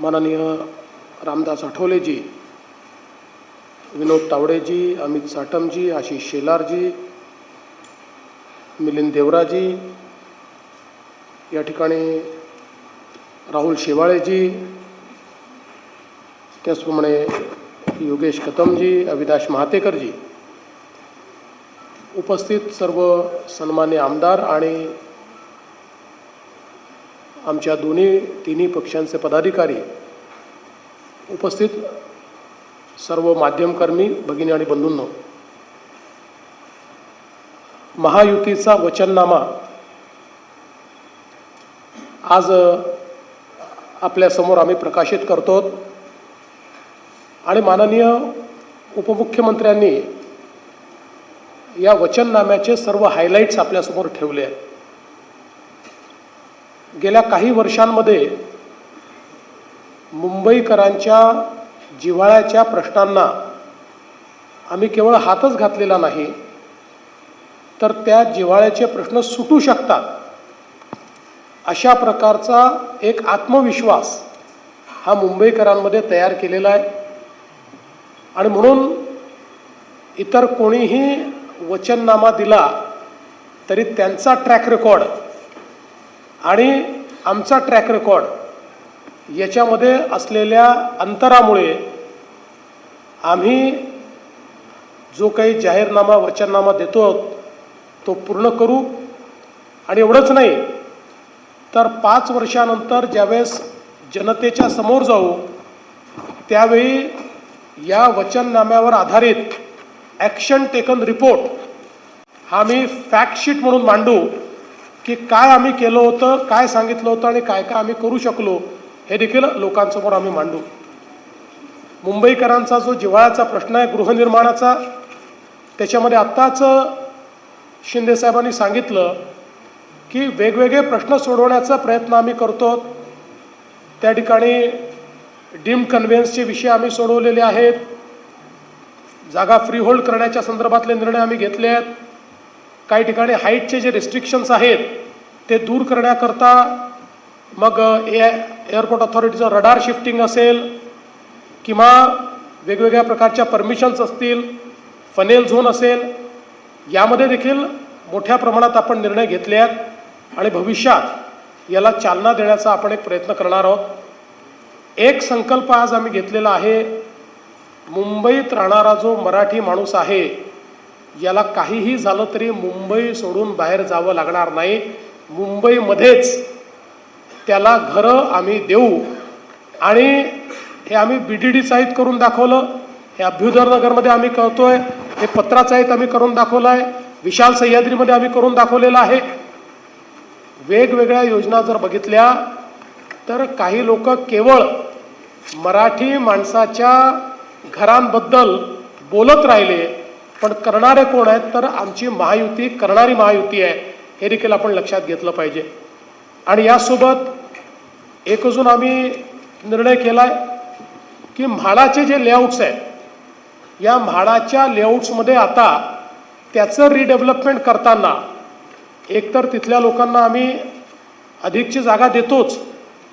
माननीय रामदास आठवलेजी, विनोद तावडेजी, अमित साटमजी, आशिष शेलारजी, मिलिंद देवराजी, या ठिकाणी राहुल शेवाळेजी, त्याचप्रमाणे योगेश कतमजी, अविनाश महातेकरजी, उपस्थित सर्व सन्मान्य आमदार आणि आमच्या तिन्ही पक्षांचे पदाधिकारी, उपस्थित सर्व माध्यमकर्मी भगिनी आणि बंधूंनो, महायुतीचा वचननामा आज आपल्यासमोर आम्ही प्रकाशित करतो आणि माननीय उपमुख्यमंत्र्यांनी या वचननाम्याचे सर्व हायलाइट्स आपल्यासमोर ठेवले आहेत. गेल्या काही वर्षांमध्ये मुंबईकरांच्या जिव्हाळ्याच्या प्रश्नांना आम्ही केवळ हातच घातलेला नाही, तर त्या जिव्हाळ्याचे प्रश्न सुटू शकतात अशा प्रकारचा एक आत्मविश्वास हा मुंबईकरांमध्ये तयार केलेला आहे. आणि म्हणून इतर कोणीही वचननामा दिला तरी त्यांचा ट्रॅक रेकॉर्ड आणि आमचा ट्रॅक रेकॉर्ड याच्यामध्ये असलेल्या अंतरामुळे आम्ही जो काही जाहीरनामा वचननामा देतो तो पूर्ण करू. आणि एवढंच नाही तर 5 वर्षानंतर ज्यावेळेस जनतेच्या समोर जाऊ त्यावेळी या वचननाम्यावर आधारित ॲक्शन टेकन रिपोर्ट हा मी फॅक्ट शीट म्हणून मांडू की काय आम्ही केलं होतं, काय सांगितलं होतं आणि काय काय आम्ही करू शकलो हे देखील लोकांसमोर आम्ही मांडू. मुंबईकरांचा जो जिव्हाळ्याचा प्रश्न आहे गृहनिर्माणाचा, त्याच्यामध्ये आत्ताच शिंदेसाहेबांनी सांगितलं की वेगवेगळे प्रश्न सोडवण्याचा प्रयत्न आम्ही करतो. त्या ठिकाणी डीम्ड कन्व्हेन्सचे विषय आम्ही सोडवलेले आहेत, जागा फ्री होल्ड करण्याच्या संदर्भातले निर्णय आम्ही घेतले आहेत, काही ठिकाणी हाईटचे जे रिस्ट्रिक्शन्स आहेत ते दूर करण्याकरता मग एअरपोर्ट अथॉरिटीचं रडार शिफ्टिंग असेल किंवा वेगवेगळ्या प्रकारच्या परमिशन्स असतील, फनेल झोन असेल, यामध्ये देखील मोठ्या प्रमाणात आपण निर्णय घेतले आहेत आणि भविष्यात याला चालना देण्याचा आपण एक प्रयत्न करणार आहोत. एक संकल्प आज आम्ही घेतलेला आहे, मुंबईत राहणारा जो मराठी माणूस आहे याला काहीही झालं तरी मुंबई सोडून बाहेर जावं लागणार नाही. मुंबईमध्येच त्याला घरं आम्ही देऊ आणि हे आम्ही BDD साहित करून दाखवलं, हे अभ्युदयनगरमध्ये आम्ही करतोय, हे पत्रासाहित आम्ही करून दाखवलं आहे, विशाल सह्याद्रीमध्ये आम्ही करून दाखवलेलं आहे. वेगवेगळ्या योजना जर बघितल्या तर काही लोक केवळ मराठी माणसाच्या घरांबद्दल बोलत राहिले, पण करणारे कोण आहेत तर आमची महायुती करणारी महायुती आहे, हे देखील आपण लक्षात घेतलं पाहिजे. आणि यासोबत एक अजून आम्ही निर्णय केला आहे की म्हाडाचे जे लेआउट्स आहेत, या म्हाडाच्या लेआउट्समध्ये आता त्याचं रिडेव्हलपमेंट करताना एकतर तिथल्या लोकांना आम्ही अधिकची जागा देतोच,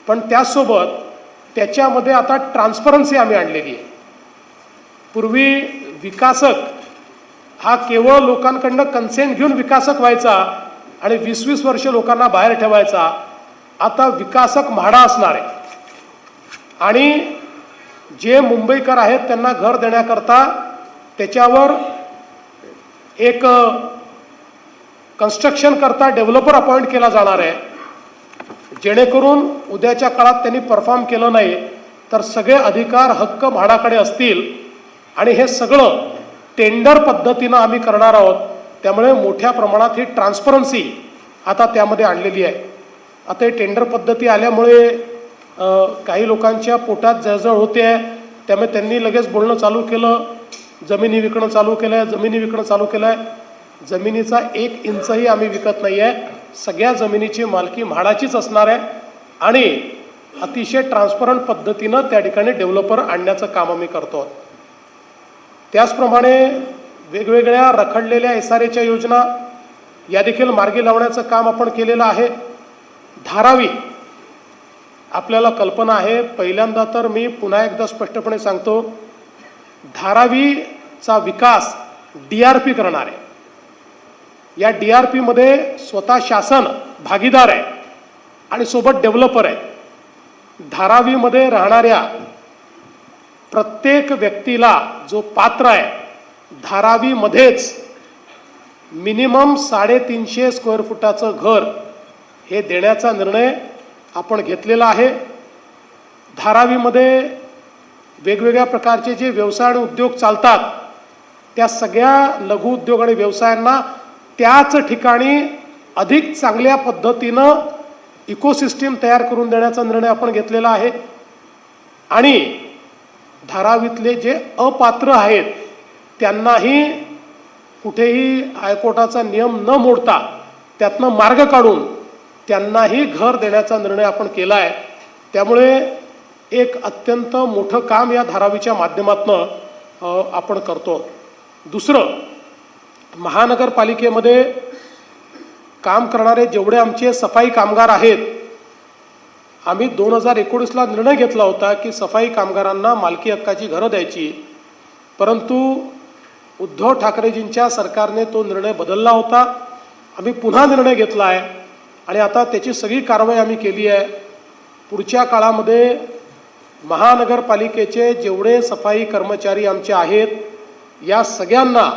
पण त्याचसोबत त्याच्यामध्ये आता ट्रान्सपरन्सी आम्ही आणलेली आहे. पूर्वी विकासक हा केवळ लोकांकडनं कन्सेंट घेऊन विकासक व्हायचा आणि 20-20 वर्ष लोकांना बाहेर ठेवायचा. आता विकासक म्हाडा असणार आहे आणि जे मुंबईकर आहेत त्यांना घर देण्याकरता त्याच्यावर एक कन्स्ट्रक्शन करता डेव्हलपर अपॉइंट केला जाणार आहे, जेणेकरून उद्याच्या काळात त्यांनी परफॉर्म केलं नाही तर सगळे अधिकार हक्क म्हाडाकडे असतील. आणि हे सगळं टेंडर पद्धतीनं आम्ही करणार आहोत. त्यामुळे मोठ्या प्रमाणात ही ट्रान्सपरन्सी आता त्यामध्ये आणलेली आहे. आता हे टेंडर पद्धती आल्यामुळे काही लोकांच्या पोटात जळजळ होते आहे, त्यामुळे त्यांनी लगेच बोलणं चालू केलं, जमिनी विकणं चालू केलं आहे, जमिनी विकणं चालू केलं आहे. जमिनीचा 1 इंचही आम्ही विकत नाही आहे, सगळ्या जमिनीची मालकी म्हाडाचीच असणार आहे आणि अतिशय ट्रान्सपरंट पद्धतीनं त्या ठिकाणी डेव्हलपर आणण्याचं काम आम्ही करतो. त्याचप्रमाणे वेगवेगळ्या रखडलेल्या SRAच्या योजना या देखील मार्गी लावण्याचं काम आपण केलेलं आहे. धारावी आपल्याला कल्पना आहे, पहिल्यांदा तर मी पुन्हा एकदा स्पष्टपणे सांगतो, धारावीचा विकास DRP करणार आहे. या DRPमध्ये स्वतः शासन भागीदार आहे आणि सोबत डेव्हलपर आहे. धारावीमध्ये राहणाऱ्या प्रत्येक व्यक्तीला जो पात्र आहे, धारावीमध्येच मिनिमम 350 स्क्वेअर फुटाचं घर हे देण्याचा निर्णय आपण घेतलेला आहे. धारावीमध्ये वेगवेगळ्या प्रकारचे जे व्यवसाय आणि उद्योग चालतात, त्या सगळ्या लघु उद्योग आणि व्यवसायांना त्याच ठिकाणी अधिक चांगल्या पद्धतीनं इकोसिस्टीम तयार करून देण्याचा निर्णय आपण घेतलेला आहे. आणि धारावीतले जे अपात्र आहेत त्यांनाही कुठेही हायकोर्टाचा नियम न मोडता त्यातनं मार्ग काढून त्यांनाही घर देण्याचा निर्णय आपण केला आहे. त्यामुळे एक अत्यंत मोठं काम या धारावीच्या माध्यमातून आपण करतो. दुसरं, महानगरपालिकेमध्ये काम करणारे जेवढे आमचे सफाई कामगार आहेत, आम्ही 2019ला निर्णय घेतला होता की सफाई कामगारांना मालकी हक्काची घरं द्यायची, परंतु उद्धव ठाकरेजींच्या सरकारने तो निर्णय बदलला होता. आम्ही पुन्हा निर्णय घेतला आहे आणि आता त्याची सगळी कारवाई आम्ही केली आहे. पुढच्या काळामध्ये महानगरपालिकेचे जेवढे सफाई कर्मचारी आमचे आहेत, या सगळ्यांना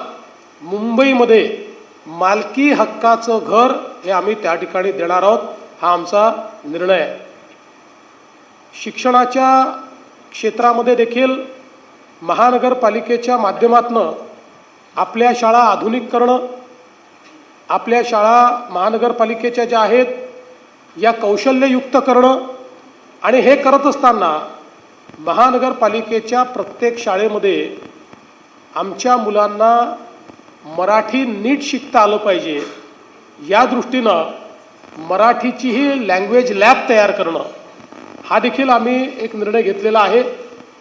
मुंबईमध्ये मालकी हक्काचं घर हे आम्ही त्या ठिकाणी देणार आहोत. हा आमचा निर्णय आहे. शिक्षणाच्या क्षेत्रामध्ये देखील महानगरपालिकेच्या माध्यमातून आपल्या शाळा आधुनिक करणं, आपल्या शाळा महानगरपालिकेच्या ज्या आहेत या कौशल्ययुक्त करणं, आणि हे करत असताना महानगरपालिकेच्या प्रत्येक शाळेमध्ये आमच्या मुलांना मराठी नीट शिकता आलं पाहिजे, या दृष्टीनं मराठीचीही लँग्वेज लॅब तयार करणं, हा देखील आम्ही एक निर्णय घेतलेला आहे.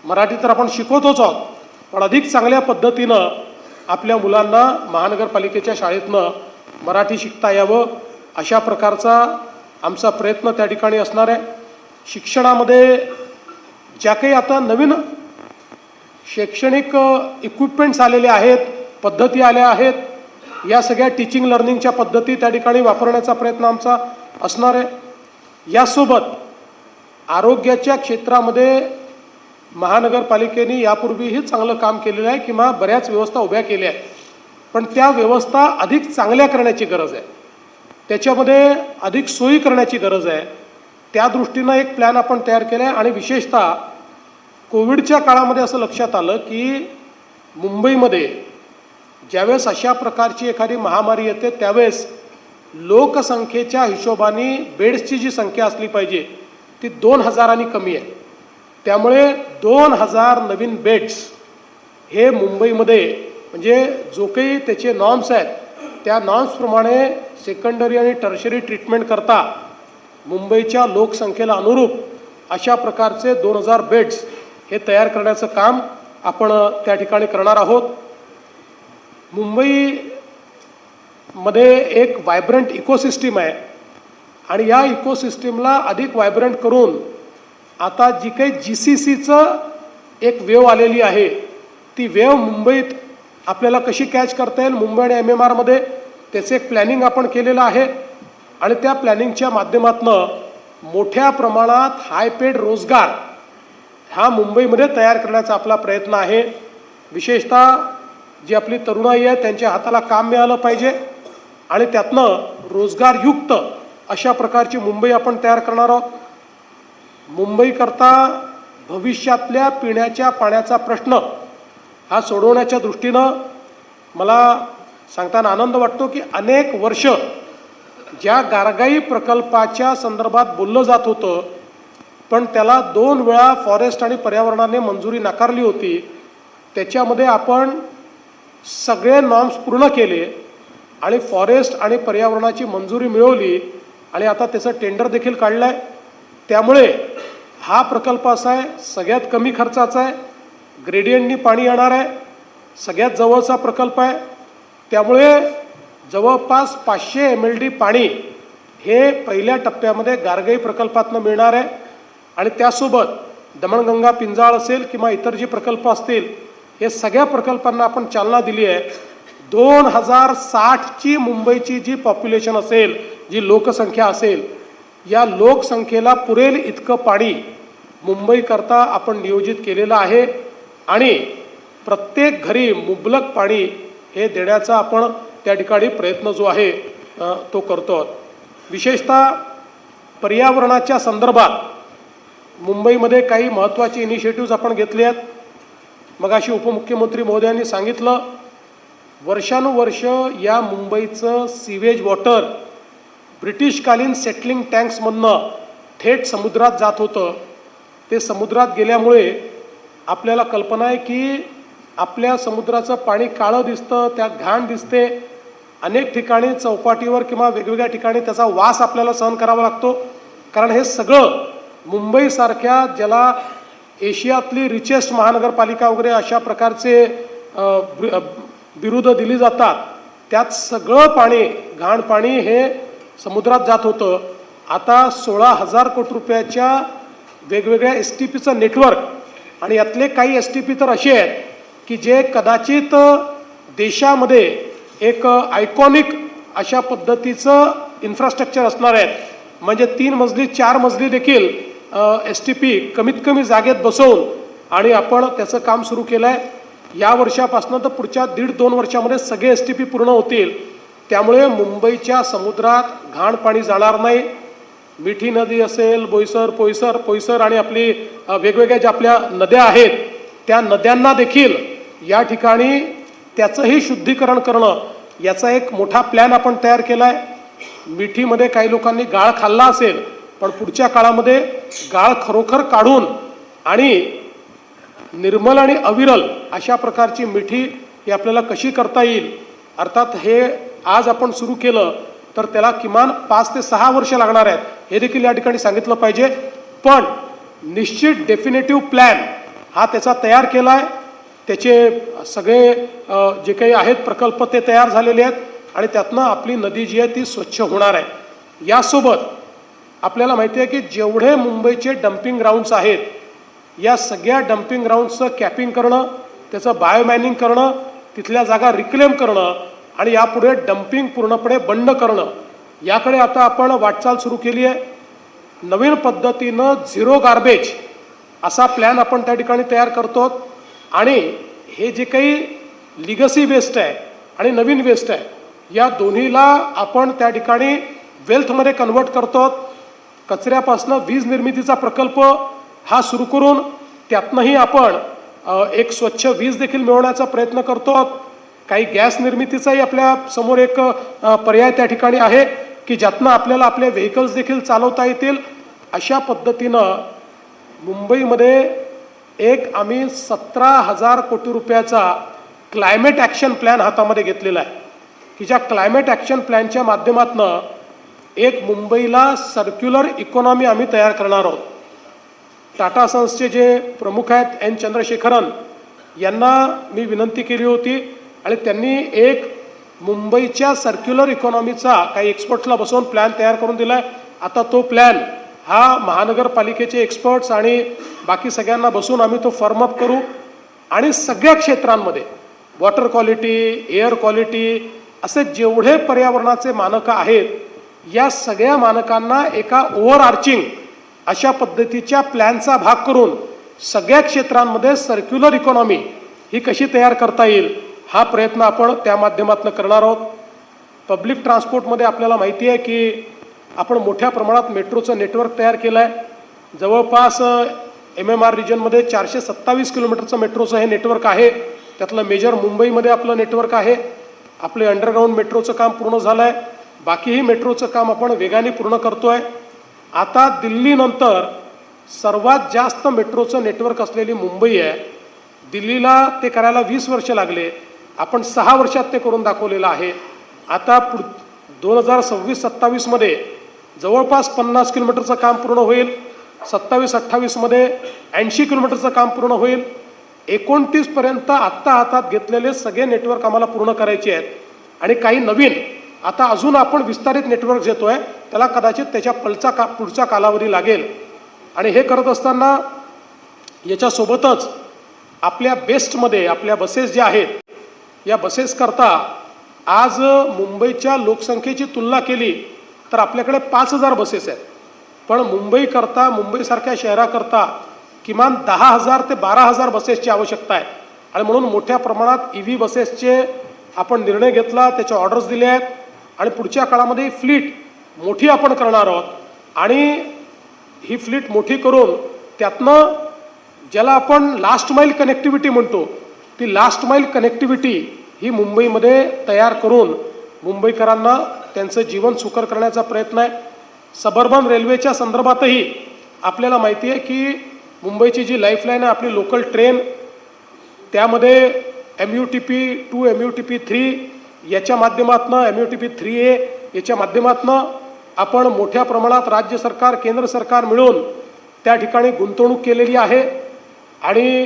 मराठी तर आपण शिकवतोच आहोत, पण अधिक चांगल्या पद्धतीनं आपल्या मुलांना महानगरपालिकेच्या शाळेतनं मराठी शिकता यावं, अशा प्रकारचा आमचा प्रयत्न त्या ठिकाणी असणार आहे. शिक्षणामध्ये ज्या काही आता नवीन शैक्षणिक इक्विपमेंट्स आलेले आहेत, पद्धती आल्या आहेत, या सगळ्या टीचिंग लर्निंगच्या पद्धती त्या ठिकाणी वापरण्याचा प्रयत्न आमचा असणार आहे. यासोबत आरोग्याच्या क्षेत्रामध्ये महानगरपालिकेने यापूर्वीही चांगलं काम केलेलं आहे किंवा बऱ्याच व्यवस्था उभ्या केल्या आहेत, पण त्या व्यवस्था अधिक चांगल्या करण्याची गरज आहे, त्याच्यामध्ये अधिक सोयी करण्याची गरज आहे. त्या दृष्टीनं एक प्लॅन आपण तयार केला आहे. आणि विशेषतः कोविडच्या काळामध्ये असं लक्षात आलं की मुंबईमध्ये ज्यावेळेस अशा प्रकारची एखादी महामारी येते त्यावेळेस लोकसंख्येच्या हिशोबाने बेड्सची जी संख्या असली पाहिजे ती 2000 कमी आहे. त्यामुळे 2000 नवीन बेड्स हे मुंबईमध्ये, म्हणजे जो काही त्याचे नॉर्म्स आहेत त्या नॉर्म्सप्रमाणे सेकंडरी आणि टर्शरी ट्रीटमेंट करता मुंबईच्या लोकसंख्येला अनुरूप अशा प्रकारचे 2000 बेड्स हे तयार करण्याचं काम आपण त्या ठिकाणी करणार आहोत. मुंबईमध्ये एक व्हायब्रंट इकोसिस्टीम आहे आणि या इकोसिस्टीमला अधिक व्हायब्रंट करून आता जी काही GCCचं एक वेव आलेली आहे, ती वेव मुंबईत आपल्याला कशी कॅच करता येईल, मुंबई आणि MMRमध्ये त्याचं एक प्लॅनिंग आपण केलेलं आहे. आणि त्या प्लॅनिंगच्या माध्यमातून मोठ्या प्रमाणात हायपेड रोजगार हा मुंबईमध्ये तयार करण्याचा आपला प्रयत्न आहे. विशेषतः जी आपली तरुणाई आहे त्यांच्या हाताला काम मिळालं पाहिजे आणि त्यातनं रोजगारयुक्त अशा प्रकारची मुंबई आपण तयार करणार आहोत. मुंबईकरता भविष्यातल्या पिण्याच्या पाण्याचा प्रश्न हा सोडवण्याच्या दृष्टीनं मला सांगताना आनंद वाटतो की अनेक वर्ष ज्या गारगाई प्रकल्पाच्या संदर्भात बोललं जात होतं, पण त्याला 2 वेळा फॉरेस्ट आणि पर्यावरणाने मंजुरी नाकारली होती, त्याच्यामध्ये आपण सगळे नॉर्म्स पूर्ण केले आणि फॉरेस्ट आणि पर्यावरणाची मंजुरी मिळवली आणि आता त्याचं टेंडर देखील काढलं आहे. त्यामुळे हा प्रकल्प असा आहे, सगळ्यात कमी खर्चाचा आहे, ग्रेडियंटनी पाणी येणार आहे, सगळ्यात जवळचा प्रकल्प आहे. त्यामुळे जवळपास 500 MLD पाणी हे पहिल्या टप्प्यामध्ये गारगाई प्रकल्पातनं मिळणार आहे. आणि त्यासोबत दमणगंगा पिंजाळ असेल किंवा इतर जे प्रकल्प असतील, हे सगळ्या प्रकल्पांना आपण चालना दिली आहे. 2060ची मुंबईची जी पॉप्युलेशन असेल, जी लोकसंख्या असेल, या लोकसंख्येला पुरेल इतकं पाणी मुंबईकरता आपण नियोजित केलेलं आहे आणि प्रत्येक घरी मुबलक पाणी हे देण्याचा आपण त्या ठिकाणी प्रयत्न जो आहे तो करतो. विशेषतः पर्यावरणाच्या संदर्भात मुंबईमध्ये काही महत्त्वाचे इनिशिएटिव्ज आपण घेतले आहेत. मगाशी उपमुख्यमंत्री महोदयांनी सांगितलं, वर्षानुवर्ष या मुंबईचं सीवेज वॉटर ब्रिटिशकालीन सेटलिंग टँक्समधनं थेट समुद्रात जात होतं. ते समुद्रात गेल्यामुळे आपल्याला कल्पना आहे की आपल्या समुद्राचं पाणी काळं दिसतं, त्यात घाण दिसते. अनेक ठिकाणी चौपाटीवर किंवा वेगवेगळ्या ठिकाणी त्याचा वास आपल्याला सहन करावा लागतो. कारण हे सगळं मुंबईसारख्या ज्याला एशियातली रिचेस्ट महानगरपालिका वगैरे अशा प्रकारचे बिरुदं दिली जातात, त्यात सगळं पाणी, घाण पाणी हे समुद्रात जात होतं. आता 16,000 कोटी रुपयाच्या वेगवेगळ्या STPचं नेटवर्क, आणि यातले काही STP तर असे आहेत की जे कदाचित देशामध्ये एक आयकॉनिक अशा पद्धतीचं इन्फ्रास्ट्रक्चर असणार आहेत. म्हणजे 3 मजली 4 मजली देखील STP कमीत कमी जागेत बसवून आणि आपण त्याचं काम सुरू केलं आहे. या वर्षापासून तर पुढच्या 1.5-2 वर्षामध्ये सगळे STP पूर्ण होतील. त्यामुळे मुंबईच्या समुद्रात घाण पाणी जाणार नाही. मिठी नदी असेल, पोयसर आणि आपली वेगवेगळ्या ज्या आपल्या नद्या आहेत, त्या नद्यांना देखील या ठिकाणी त्याचंही शुद्धीकरण करणं, याचा एक मोठा प्लॅन आपण तयार केला आहे. मिठीमध्ये काही लोकांनी गाळ खाल्ला असेल, पण पुढच्या काळामध्ये गाळ खरोखर काढून आणि निर्मल आणि अविरल अशा प्रकारची मिठी ही आपल्याला कशी करता येईल. अर्थात हे आज आपण सुरू केलं तर त्याला किमान 5 ते 6 वर्ष लागणार आहेत, हे देखील या ठिकाणी सांगितलं पाहिजे. पण निश्चित डेफिनेटिव्ह प्लॅन हा त्याचा तयार केला आहे. त्याचे सगळे जे काही आहेत प्रकल्प ते तयार झालेले आहेत आणि त्यातनं आपली नदी जी आहे ती स्वच्छ होणार आहे. यासोबत आपल्याला माहिती आहे की जेवढे मुंबईचे डम्पिंग ग्राउंड्स आहेत, या सगळ्या डम्पिंग ग्राउंड्सचं कॅपिंग करणं, त्याचं बायोमॅनिंग करणं, तिथल्या जागा रिक्लेम करणं आणि यापुढे डम्पिंग पूर्णपणे बंद करणं, याकडे आता आपण वाटचाल सुरू केली आहे. नवीन पद्धतीनं 0 गार्बेज असा प्लॅन आपण त्या ठिकाणी तयार करतो आणि हे जे काही लिगसी वेस्ट आहे आणि नवीन वेस्ट आहे, या दोन्हीला आपण त्या ठिकाणी वेल्थमध्ये कन्वर्ट करतो. कचऱ्यापासून वीज निर्मितीचा प्रकल्प हा सुरू करून त्यातनंही आपण एक स्वच्छ वीज देखील मिळवण्याचा प्रयत्न करतो. काही गॅस निर्मितीचाही आपल्या समोर एक पर्याय त्या ठिकाणी आहे की ज्यातनं आपल्याला आपले व्हेकल्स देखील चालवता येतील. अशा पद्धतीनं मुंबईमध्ये एक आम्ही 17,000 कोटी रुपयाचा क्लायमेट ॲक्शन प्लॅन हातामध्ये घेतलेला आहे की ज्या क्लायमेट ॲक्शन प्लॅनच्या माध्यमातून एक मुंबईला सर्क्युलर इकॉनॉमी आम्ही तयार करणार आहोत. टाटा सन्सचे जे प्रमुख आहेत N. चंद्रशेखरन यांना मी विनंती केली होती आणि त्यांनी एक मुंबईच्या सर्क्युलर इकॉनॉमीचा काही एक्सपर्ट्सला बसवून प्लॅन तयार करून दिला आहे. आता तो प्लॅन हा महानगरपालिकेचे एक्सपर्ट्स आणि बाकी सगळ्यांना बसून आम्ही तो फॉर्मअप करू आणि सगळ्या क्षेत्रांमध्ये वॉटर क्वालिटी, एअर क्वालिटी असे जेवढे पर्यावरणाचे मानकं आहेत, या सगळ्या मानकांना एका ओव्हरआर्चिंग अशा पद्धतीच्या प्लॅनचा भाग करून सगळ्या क्षेत्रांमध्ये सर्क्युलर इकॉनॉमी ही कशी तयार करता येईल हा प्रयत्न आपण त्या माध्यमातून करणार आहोत. पब्लिक ट्रान्सपोर्टमध्ये आपल्याला माहिती आहे की आपण मोठ्या प्रमाणात मेट्रोचं नेटवर्क तयार केलं आहे. जवळपास MMR रिजनमध्ये 427 किलोमीटरचं मेट्रोचं हे नेटवर्क आहे. त्यातलं मेजर मुंबईमध्ये आपलं नेटवर्क आहे. आपले अंडरग्राऊंड मेट्रोचं काम पूर्ण झालं आहे. बाकीही मेट्रोचं काम आपण वेगाने पूर्ण करतो आहे. आता दिल्लीनंतर सर्वात जास्त मेट्रोचं नेटवर्क असलेली मुंबई आहे. दिल्लीला ते करायला 20 वर्ष लागले, आपण 6 वर्षात ते करून दाखवलेलं आहे. आता 2026-27 मध्ये जवळपास 50 किलोमीटरचं काम पूर्ण होईल. 27-28 मध्ये 80 किलोमीटरचं काम पूर्ण होईल. 29 पर्यंत आत्ता हातात घेतलेले सगळे नेटवर्क आम्हाला पूर्ण करायचे आहेत आणि काही नवीन आता अजून आपण विस्तारित नेटवर्क घेतोय, त्याला कदाचित त्याच्या पुढचा कालावधी लागेल. आणि हे करत असताना याच्यासोबतच आपल्या बेस्टमध्ये आपल्या बसेस ज्या आहेत, या बसेसकरता आज मुंबईच्या लोकसंख्येची तुलना केली तर आपल्याकडे 5,000 बसेस आहेत. पण मुंबईकरता, मुंबईसारख्या शहराकरता किमान 10,000 ते 12,000 बसेसची आवश्यकता आहे. आणि म्हणून मोठ्या प्रमाणात EV बसेसचे आपण निर्णय घेतला, त्याचे ऑर्डर्स दिले आहेत आणि पुढच्या काळामध्ये ही फ्लीट मोठी आपण करणार आहोत. आणि ही फ्लीट मोठी करून त्यातनं ज्याला आपण लास्ट माईल कनेक्टिव्हिटी म्हणतो, ती लास्ट माईल कनेक्टिव्हिटी ही मुंबईमध्ये तयार करून मुंबईकरांना त्यांचं जीवन सुकर करण्याचा प्रयत्न आहे. सबर्बन रेल्वेच्या संदर्भातही आपल्याला माहिती आहे की मुंबईची जी लाईफलाईन आहे आपली लोकल ट्रेन, त्यामध्ये MUTP 2, MUTP 3 याच्या माध्यमातून, MUTP 3A याच्या माध्यमातून आपण मोठ्या प्रमाणात राज्य सरकार, केंद्र सरकार मिळून त्या ठिकाणी गुंतवणूक केलेली आहे. आणि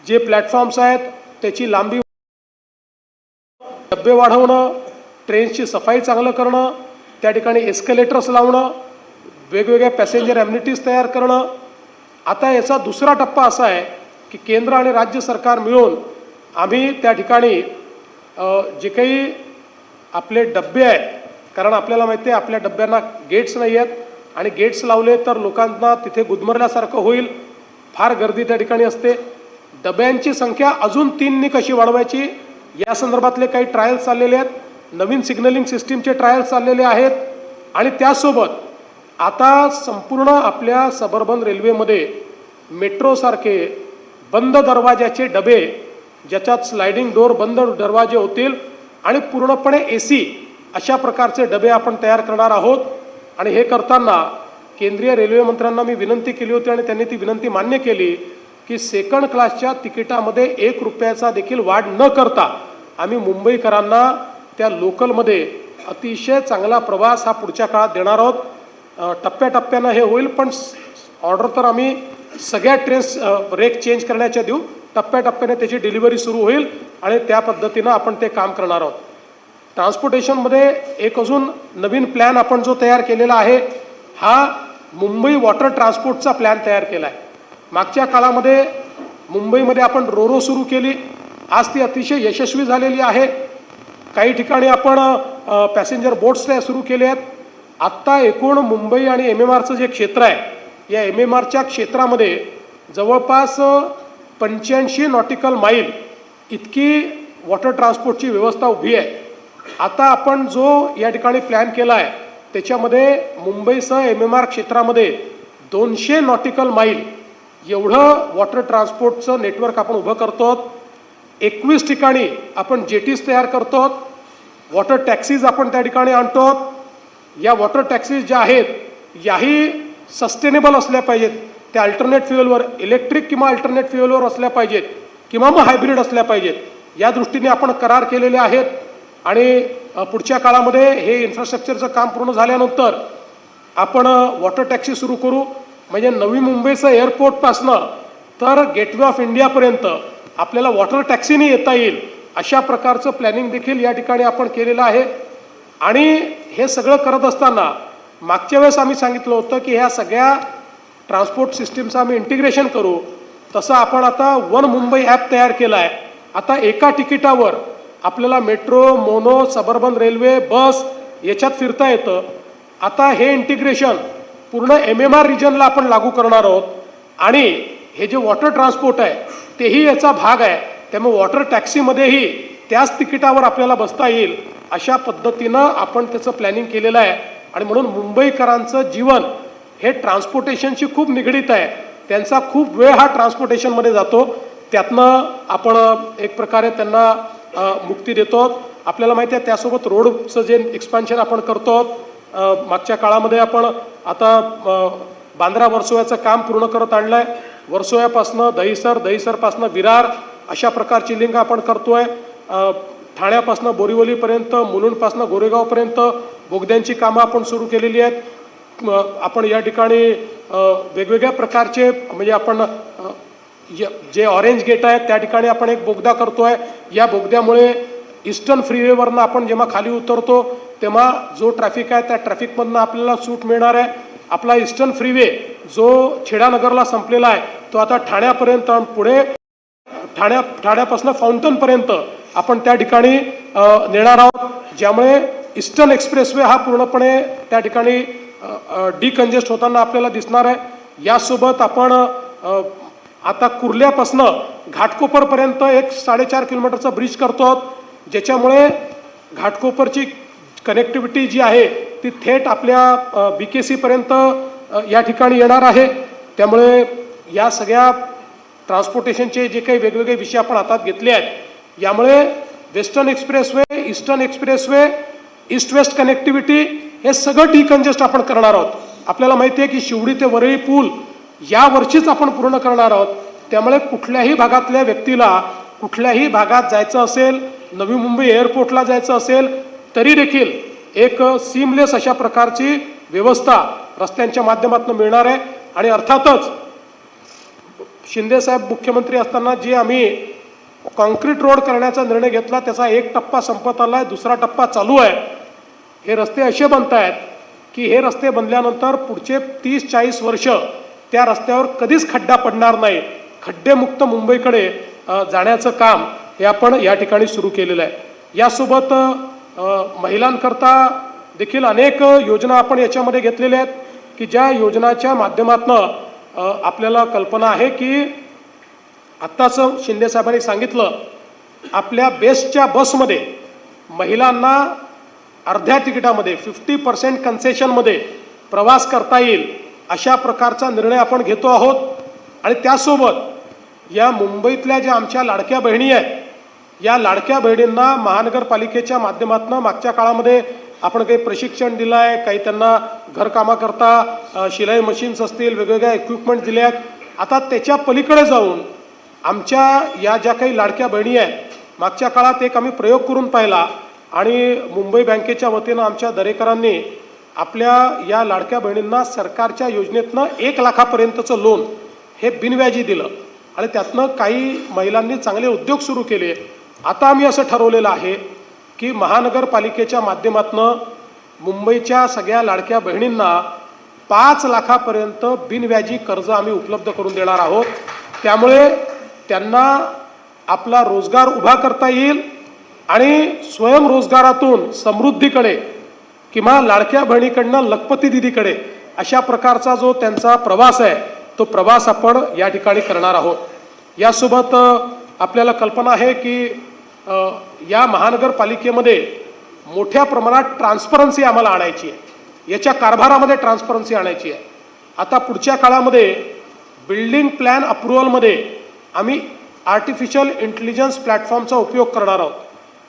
जे प्लॅटफॉर्म्स आहेत त्याची लांबी, डबे वाढवणं, ट्रेन्सची सफाई चांगलं करणं, त्या ठिकाणी एस्केलेटर्स लावणं, वेगवेगळ्या पॅसेंजर ॲम्युनिटीज तयार करणं. आता याचा दुसरा टप्पा असा आहे की केंद्र आणि राज्य सरकार मिळून आम्ही त्या ठिकाणी जे काही आपले डबे आहेत, कारण आपल्याला माहिती आहे आपल्या डब्यांना गेट्स नाही आहेत आणि गेट्स लावले तर लोकांना तिथे गुदमरल्यासारखं होईल, फार गर्दी त्या ठिकाणी असते. डब्यांची संख्या अजून 3नी कशी वाढवायची या संदर्भातले काही ट्रायल्स चाललेले आहेत. नवीन सिग्नलिंग सिस्टीमचे ट्रायल्स चाललेले आहेत. आणि त्यासोबत आता संपूर्ण आपल्या सबर्बन रेल्वेमध्ये मेट्रोसारखे बंद दरवाजाचे डबे, ज्याच्यात स्लायडिंग डोर बंद दरवाजे होतील आणि पूर्णपणे AC अशा प्रकारचे डबे आपण तयार करणार आहोत. आणि हे करताना केंद्रीय रेल्वे मंत्र्यांना मी विनंती केली होती आणि त्यांनी ती विनंती मान्य केली की सेकंड क्लासच्या तिकिटामध्ये 1 रुपयाचा देखील वाढ न करता आम्ही मुंबईकरांना त्या लोकलमध्ये अतिशय चांगला प्रवास हा पुढच्या काळात देणार आहोत. टप्प्याटप्प्यानं हे होईल, पण ऑर्डर तर आम्ही सगळ्या ट्रेन्स रेक चेंज करण्याच्या देऊ. टप्प्याटप्प्याने त्याची डिलिव्हरी सुरू होईल आणि त्या पद्धतीनं आपण ते काम करणार आहोत. ट्रान्सपोर्टेशनमध्ये एक अजून नवीन प्लॅन आपण जो तयार केलेला आहे, हा मुंबई वॉटर ट्रान्सपोर्टचा प्लॅन तयार केला आहे. मागच्या काळामध्ये मुंबईमध्ये आपण रोरो सुरू केली, आज ती अतिशय यशस्वी झालेली आहे. काही ठिकाणी आपण पॅसेंजर बोट्स त्या सुरू केले आहेत. आत्ता एकूण मुंबई आणि MMRचं जे क्षेत्र आहे, या MMRच्या क्षेत्रामध्ये जवळपास 85 नॉटिकल माईल इतकी वॉटर ट्रान्सपोर्टची व्यवस्था उभी आहे. आता आपण जो या ठिकाणी प्लॅन केला आहे त्याच्यामध्ये मुंबईसह MMR क्षेत्रामध्ये 200 नॉटिकल माईल एवढं वॉटर ट्रान्सपोर्टचं नेटवर्क आपण उभं करतो. 21 ठिकाणी आपण जेटीज तयार करतो. वॉटर टॅक्सीज आपण त्या ठिकाणी आणतो. या वॉटर टॅक्सीज ज्या आहेत याही सस्टेनेबल असल्या पाहिजेत, त्या अल्टरनेट फ्युएलवर, इलेक्ट्रिक किंवा अल्टरनेट फ्युएलवर असल्या पाहिजेत किंवा मग हायब्रिड असल्या पाहिजेत. या दृष्टीने आपण करार केलेले आहेत. आणि पुढच्या काळामध्ये हे इन्फ्रास्ट्रक्चरचं काम पूर्ण झाल्यानंतर आपण वॉटर टॅक्सी सुरू करू. म्हणजे नवी मुंबईचं एअरपोर्टपासनं तर गेटवे ऑफ इंडियापर्यंत आपल्याला वॉटर टॅक्सीने येता येईल, अशा प्रकारचं प्लॅनिंग देखील या ठिकाणी आपण केलेलं आहे. आणि हे सगळं करत असताना मागच्या वेळेस आम्ही सांगितलं होतं की ह्या सगळ्या ट्रान्सपोर्ट सिस्टीमचं आम्ही इंटिग्रेशन करू. तसं आपण आता वन मुंबई ॲप तयार केला आहे. आता एका तिकिटावर आपल्याला मेट्रो, मोनो, सबर्बन रेल्वे, बस याच्यात फिरता येतं. आता हे इंटिग्रेशन पूर्ण MMR रिजनला आपण लागू करणार आहोत. आणि हे जे वॉटर ट्रान्सपोर्ट आहे तेही याचा भाग आहे. त्यामुळे वॉटर टॅक्सीमध्येही त्याच तिकिटावर आपल्याला बसता येईल, अशा पद्धतीनं आपण त्याचं प्लॅनिंग केलेलं आहे. आणि म्हणून मुंबईकरांचं जीवन हे ट्रान्सपोर्टेशनशी खूप निगडीत आहे. त्यांचा खूप वेळ हा ट्रान्सपोर्टेशनमध्ये जातो. त्यातनं आपण एक प्रकारे त्यांना मुक्ती देतो. आपल्याला माहिती आहे त्यासोबत रोडचं जे एक्सपान्शन आपण करतो. मागच्या काळामध्ये आपण आता बांद्रा वर्सोव्याचं काम पूर्ण करत आणलं आहे. वर्सोव्यापासनं दहिसर, दहिसरपासनं विरार अशा प्रकारची लिंक आपण करतो आहे. ठाण्यापासनं बोरिवलीपर्यंत, मुलुंडपासनं गोरेगावपर्यंत बोगद्यांची कामं आपण सुरू केलेली आहेत. आपण या ठिकाणी वेगवेगळ्या प्रकारचे म्हणजे आपण जे ऑरेंज गेट आहे त्या ठिकाणी आपण एक बोगदा करतो आहे. या बोगद्यामुळे ईस्टर्न फ्रीवेवरनं आपण जेव्हा खाली उतरतो तेव्हा जो ट्रॅफिक आहे त्या ट्रॅफिकमधनं आपल्याला सूट मिळणार आहे. आपला ईस्टर्न फ्रीवे जो छेडानगरला संपलेला आहे तो आता ठाण्यापर्यंत पुढे ठाण्यापासून फाउंटनपर्यंत आपण त्या ठिकाणी नेणार आहोत, ज्यामुळे ईस्टर्न एक्सप्रेसवे हा पूर्णपणे त्या ठिकाणी डिकंजेस्ट होताना आपल्याला दिसणार आहे. यासोबत आपण आता कुर्ल्यापासनं घाटकोपरपर्यंत एक 4.5 किलोमीटरचा ब्रिज करतो आहोत, ज्याच्यामुळे घाटकोपरची कनेक्टिव्हिटी जी आहे ती थेट आपल्या BKC पर्यंत या ठिकाणी येणार आहे. त्यामुळे या सगळ्या ट्रान्सपोर्टेशनचे जे काही वेगवेगळे विषय आपण हातात घेतले आहेत, यामुळे western expressway, eastern expressway, east west connectivity हे सगळं डिकंजेस्ट आपण करणार आहोत. आपल्याला माहिती आहे की शिवडी ते वरळी पूल या वर्षीच आपण पूर्ण करणार आहोत. त्यामुळे कुठल्याही भागातल्या व्यक्तीला कुठल्याही भागात जायचं असेल, नवी मुंबई एअरपोर्टला जायचं असेल, तरी देखील एक सीमलेस अशा प्रकारची व्यवस्था रस्त्यांच्या माध्यमातून मिळणार आहे. आणि अर्थातच शिंदेसाहेब मुख्यमंत्री असताना जे आम्ही कॉन्क्रीट रोड करण्याचा निर्णय घेतला त्याचा एक टप्पा संपत आला आहे, दुसरा टप्पा चालू आहे. हे रस्ते असे बनत आहेत की हे रस्ते बनल्यानंतर पुढचे 30-40 वर्ष त्या रस्त्यावर कधीच खड्डा पडणार नाही. खड्डेमुक्त मुंबईकडे जाण्याचं काम हे आपण या ठिकाणी सुरू केलेलं आहे. यासोबत महिलांकरता देखील अनेक योजना आपण याच्यामध्ये घेतलेल्या आहेत की ज्या योजनाच्या माध्यमातून आपल्याला कल्पना आहे की आत्ताच शिंदेसाहेबांनी सांगितलं, आपल्या बेस्टच्या बसमध्ये महिलांना अर्ध्या तिकिटामध्ये 50% कन्सेशनमध्ये प्रवास करता येईल अशा प्रकारचा निर्णय आपण घेतो आहोत. आणि त्यासोबत या मुंबईतल्या ज्या आमच्या लाडक्या बहिणी आहेत, या लाडक्या बहिणींना महानगरपालिकेच्या माध्यमातून मागच्या काळामध्ये आपण काही प्रशिक्षण दिलं आहे, काही त्यांना घरकामाकरता शिलाई मशीन्स असतील, वेगवेगळ्या इक्विपमेंट दिले आहेत. आता त्याच्या पलीकडे जाऊन आमच्या या ज्या काही लाडक्या बहिणी आहेत, मागच्या काळात एक आम्ही प्रयोग करून पाहिला आणि मुंबई बँकेच्या वतीनं आमच्या दरेकरांनी आपल्या या लाडक्या बहिणींना सरकारच्या योजनेतनं 1 लाखापर्यंतचं लोन हे बिनव्याजी दिलं आणि त्यातनं काही महिलांनी चांगले उद्योग सुरू केले. आता आम्ही असं ठरवलेलं आहे की महानगरपालिकेच्या माध्यमातून मुंबईच्या सगळ्या लाडक्या बहिणींना 5 लाखापर्यंत बिनव्याजी कर्ज आम्ही उपलब्ध करून देणार आहोत. त्यामुळे त्यांना आपला रोजगार उभा करता येईल आणि स्वयंरोजगारातून समृद्धीकडे किंवा लाडक्या बहिणीकडनं लखपती दिदीकडे अशा प्रकारचा जो त्यांचा प्रवास आहे तो प्रवास आपण या ठिकाणी करणार आहोत. यासोबत आपल्याला कल्पना आहे की या महानगरपालिकेमध्ये मोठ्या प्रमाणात ट्रान्सपरन्सी आम्हाला आणायची आहे, याच्या कारभारामध्ये ट्रान्सपरन्सी आणायची आहे. आता पुढच्या काळामध्ये बिल्डिंग प्लॅन अप्रुव्हलमध्ये आम्ही आर्टिफिशियल इंटेलिजन्स प्लॅटफॉर्मचा उपयोग करणार आहोत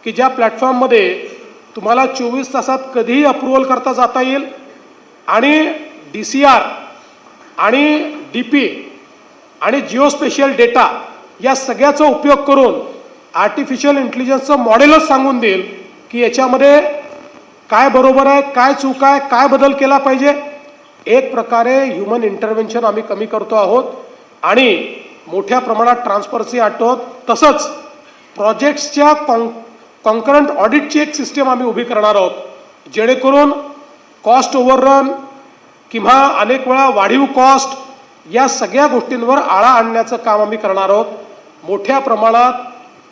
की ज्या प्लॅटफॉर्ममध्ये तुम्हाला 24 तासात कधीही अप्रुव्हल करता जाता येईल आणि DCR आणि DP आणि जिओस्पेशियल डेटा या सगळ्याचा उपयोग करून आर्टिफिशियल इंटेलिजन्सचं मॉडेलच सांगून देईल की याच्यामध्ये काय बरोबर आहे, काय चूक आहे, काय बदल केला पाहिजे. एक प्रकारे ह्युमन इंटरव्हेन्शन आम्ही कमी करतो आहोत आणि मोठ्या प्रमाणात ट्रान्सपरन्सी आणतो. तसंच प्रोजेक्ट्सच्या कॉन्करंट ऑडिटची एक सिस्टीम आम्ही उभी करणार आहोत, जेणेकरून कॉस्ट ओव्हररन किंवा अनेक वेळा वाढीव कॉस्ट या सगळ्या गोष्टींवर आळा आणण्याचं काम आम्ही करणार आहोत. मोठ्या प्रमाणात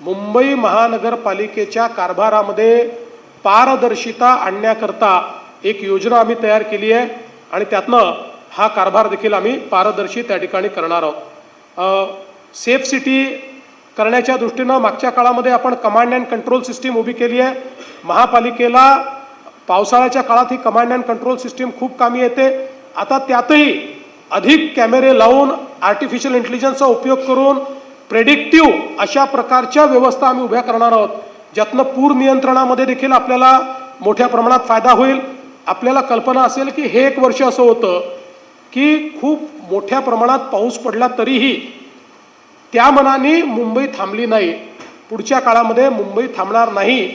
मुंबई महानगरपालिकेच्या कारभारामध्ये पारदर्शिता आणण्याकरता एक योजना आम्ही तयार केली आहे आणि त्यातनं हा कारभार देखील आम्ही पारदर्शी त्या ठिकाणी करणार आहोत. सेफ सिटी करण्याच्या दृष्टीनं मागच्या काळामध्ये आपण कमांड अँड कंट्रोल सिस्टीम उभी केली आहे. महापालिकेला पावसाळ्याच्या काळात ही कमांड अँड कंट्रोल सिस्टीम खूप कामी येते. आता त्यातही अधिक कॅमेरे लावून आर्टिफिशियल इंटेलिजन्सचा उपयोग करून प्रेडिक्टिव्ह अशा प्रकारच्या व्यवस्था आम्ही उभ्या करणार आहोत, ज्यातनं पूर नियंत्रणामध्ये देखील आपल्याला मोठ्या प्रमाणात फायदा होईल. आपल्याला कल्पना असेल की हे एक वर्ष असं होतं की खूप मोठ्या प्रमाणात पाऊस पडला तरीही त्या मनाने मुंबई थांबली नाही. पुढच्या काळामध्ये मुंबई थांबणार नाही.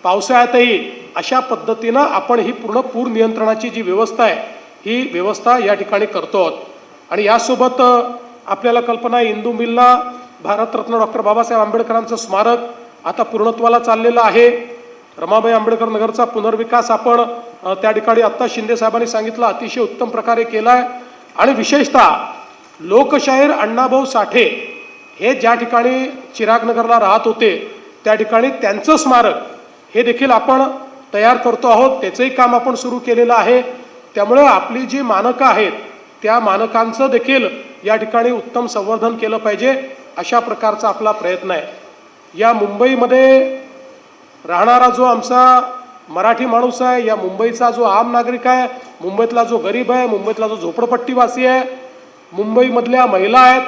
पावसाळ्यातही अशा पद्धतीनं आपण ही पूर्ण पूर नियंत्रणाची जी व्यवस्था आहे ही व्यवस्था या ठिकाणी करतो आहोत. आणि यासोबत आपल्याला कल्पना आहे, इंदू मिलला भारतरत्न डॉक्टर बाबासाहेब आंबेडकरांचं स्मारक आता पूर्णत्वाला चाललेलं आहे. रमाबाई आंबेडकर नगरचा पुनर्विकास आपण त्या ठिकाणी आत्ता शिंदे साहेबांनी सांगितलं अतिशय उत्तम प्रकारे केला आहे. आणि विशेषतः लोकशाहीर अण्णाभाऊ साठे हे ज्या ठिकाणी चिरागनगरला राहत होते त्या ठिकाणी त्यांचं स्मारक हे देखील आपण तयार करतो आहोत. त्याचंही काम आपण सुरू केलेलं आहे. त्यामुळे आपली जी मानकं आहेत त्या मानकांचं देखील या ठिकाणी उत्तम संवर्धन केलं पाहिजे अशा प्रकारचा आपला प्रयत्न आहे. या मुंबईमध्ये राहणारा जो आमचा मराठी माणूस आहे, या मुंबईचा जो आम नागरिक आहे, मुंबईतला जो गरीब आहे, मुंबईतला जो झोपडपट्टीवासी आहे, मुंबईमधल्या महिला आहेत,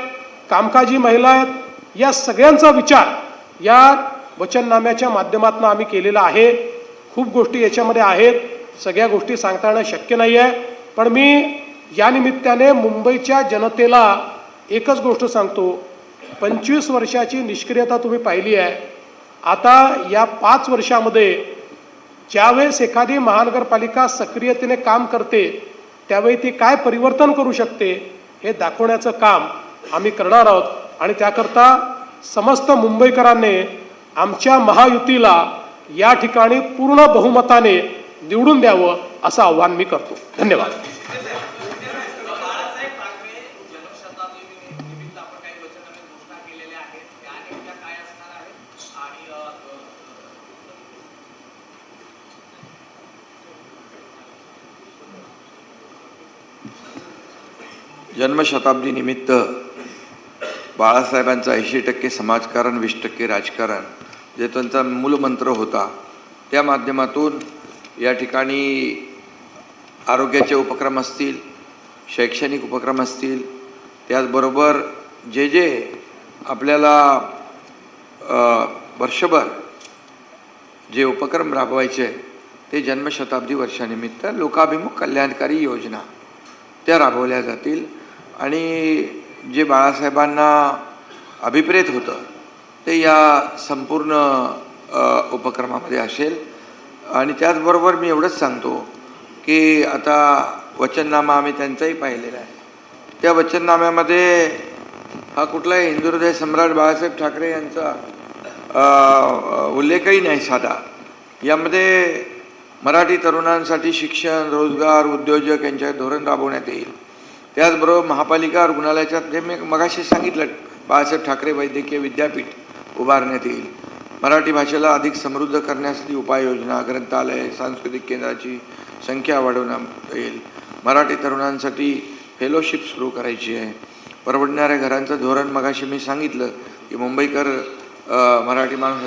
कामकाजी महिला आहेत, या सगळ्यांचा विचार या वचननाम्याच्या माध्यमातून आम्ही केलेला आहे. खूप गोष्टी याच्यामध्ये आहेत, सगळ्या गोष्टी सांगता येणं शक्य नाही आहे. पण मी या निमित्ताने मुंबईच्या जनतेला एकच गोष्ट सांगतो, 25 वर्षाची निष्क्रियता तुम्ही पाहिली आहे. आता या 5 वर्षामध्ये ज्यावेळेस एखादी महानगरपालिका सक्रियतेने काम करते त्यावेळी ती काय परिवर्तन करू शकते हे दाखवण्याचं काम आम्ही करणार आहोत. आणि त्याकरता समस्त मुंबईकरांनी आमच्या महायुतीला या ठिकाणी पूर्ण बहुमताने निवडून द्यावं असं आव्हान मी करतो. धन्यवाद. जन्मशताब्दी निमित्त बाळासाहेबांचा 80% समाजकारण 20% राजकारण जे त्यांचा मूलमंत्र होता त्या माध्यमातून या ठिकाणी आरोग्याचे उपक्रम असतील, शैक्षणिक उपक्रम असतील, त्याचबरोबर जे जे आपल्याला वर्षभर जे उपक्रम राबवायचे ते जन्मशताब्दी वर्षानिमित्त लोकाभिमुख कल्याणकारी योजना त्या राबवल्या जातील. आणि जे बाळासाहेबांना अभिप्रेत होतं ते या संपूर्ण उपक्रमामध्ये असेल. आणि त्याचबरोबर मी एवढंच सांगतो की आता वचननामा आम्ही त्यांचाही पाहिलेला आहे. त्या वचननाम्यामध्ये हा कुठलाही हिंदुहृदय सम्राट बाळासाहेब ठाकरे यांचा उल्लेखही नाही साधा. यामध्ये मराठी तरुणांसाठी शिक्षण, रोजगार, उद्योजक यांच्या धोरण राबवण्यात येईल. त्याचबरोबर महापालिका रुग्णालयाच्यात जे मी मगाशी सांगितलं बाळासाहेब ठाकरे वैद्यकीय विद्यापीठ उभारण्यात येईल. मराठी भाषेला अधिक समृद्ध करण्यासाठी उपाययोजना, ग्रंथालय, सांस्कृतिक केंद्राची संख्या वाढवण्यात येईल. मराठी तरुणांसाठी फेलोशिप सुरू करायची आहे. परवडणाऱ्या घरांचं धोरण मगाशी मी सांगितलं की मुंबईकर मराठी माणूस